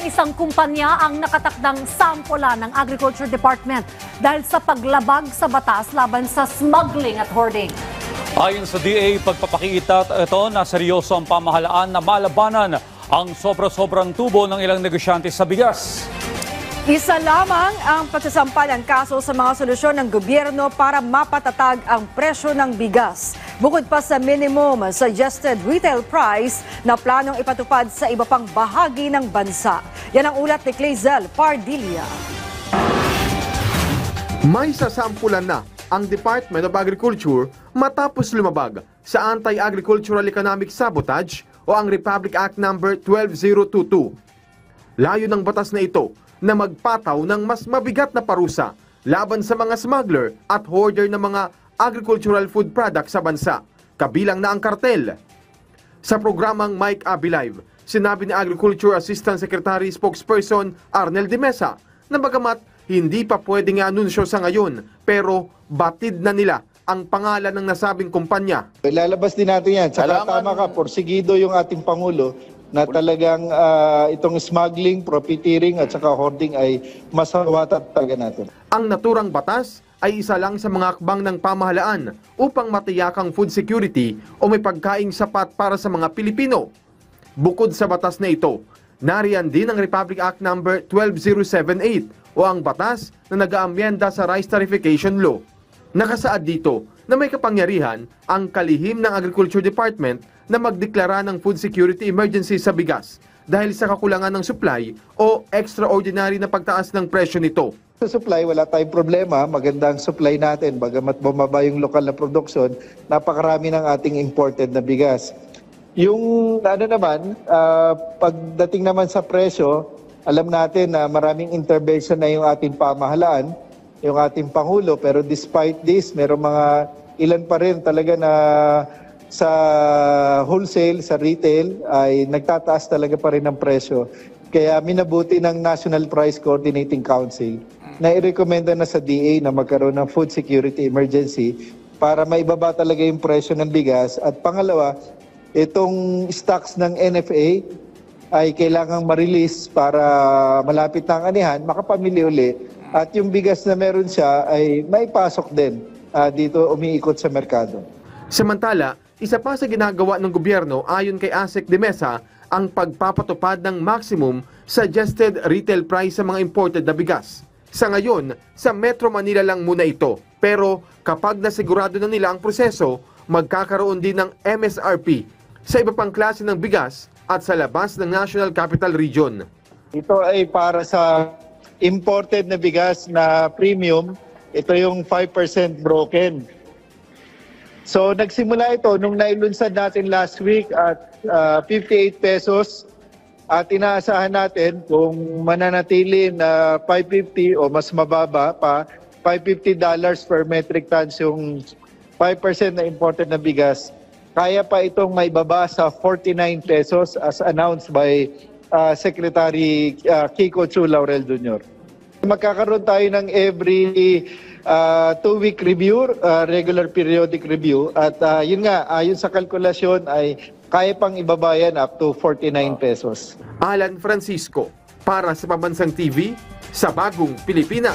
Isang kumpanya ang nakatakdang sampola ng Agriculture Department dahil sa paglabag sa batas laban sa smuggling at hoarding. Ayon sa DA, pagpapakita ito na seryoso ang pamahalaan na malabanan ang sobra-sobrang tubo ng ilang negosyante sa bigas. Isa lamang ang pagsasampa ng kaso sa mga solusyon ng gobyerno para mapatatag ang presyo ng bigas. Bukod pa sa minimum suggested retail price na planong ipatupad sa iba pang bahagi ng bansa. Yan ang ulat ni Clazel Pardilla. May sasampulan na ang Department of Agriculture matapos lumabag sa Anti-Agricultural Economic Sabotage o ang Republic Act No. 12022. Layo ng batas na ito na magpataw ng mas mabigat na parusa laban sa mga smuggler at hoarder ng mga agricultural food products sa bansa, kabilang na ang kartel. Sa programang Mike Abi Live, sinabi ni Agriculture Assistant Secretary Spokesperson Arnel de Mesa na bagamat hindi pa pwedeng i-anunsyo sa ngayon, pero batid na nila ang pangalan ng nasabing kumpanya. Lalabas din natin yan. Saka tama ka, porsigido yung ating Pangulo na talagang itong smuggling, profiteering at saka hoarding ay masawatan talaga natin. Ang naturang batas ay isa lang sa mga akbang ng pamahalaan upang matiyak ang food security o may pagkaing sapat para sa mga Pilipino. Bukod sa batas na ito, nariyan din ang Republic Act No. 12078 o ang batas na nag-aamyenda sa Rice Tarification Law. Nakasaad dito na may kapangyarihan ang kalihim ng Agriculture Department na magdeklara ng food security emergency sa bigas dahil sa kakulangan ng supply o extraordinary na pagtaas ng presyo nito. Sa supply, wala tayong problema. Maganda ang supply natin. Bagamat bumaba yung lokal na produksyon, napakarami ng ating imported na bigas. Yung pagdating naman sa presyo, alam natin na maraming intervention na yung ating pamahalaan, yung ating Pangulo, pero despite this, merong mga ilan pa rin talaga na sa wholesale, sa retail, ay nagtataas talaga pa rin ang presyo. Kaya minabuti ng National Price Coordinating Council na irekomenda na sa DA na magkaroon ng food security emergency para maibaba talaga yung presyo ng bigas. At pangalawa, itong stocks ng NFA ay kailangang ma-release para malapit na ang anihan, makapamili uli. At yung bigas na meron siya ay maipasok din dito umiikot sa merkado. Samantala, isa pa sa ginagawa ng gobyerno ayon kay ASEC de Mesa ang pagpapatupad ng maximum suggested retail price sa mga imported na bigas. Sa ngayon, sa Metro Manila lang muna ito. Pero kapag nasigurado na nila ang proseso, magkakaroon din ng MSRP sa iba pang klase ng bigas at sa labas ng National Capital Region. Ito ay para sa imported na bigas na premium. Ito yung 5% broken. So nagsimula ito nung nailunsad natin last week at 58 pesos at inaasahan natin kung mananatili na 550 o mas mababa pa, $550 per metric tons yung 5% na imported na bigas. Kaya pa itong maibaba sa 49 pesos as announced by Secretary Kiko Chu Laurel Jr. Magkakaroon tayo ng every 2-week review, regular periodic review. At yun nga, ayon sa kalkulasyon ay kaya pang ibabayan up to 49 pesos. Alan Francisco, para sa Pambansang TV, sa Bagong Pilipinas.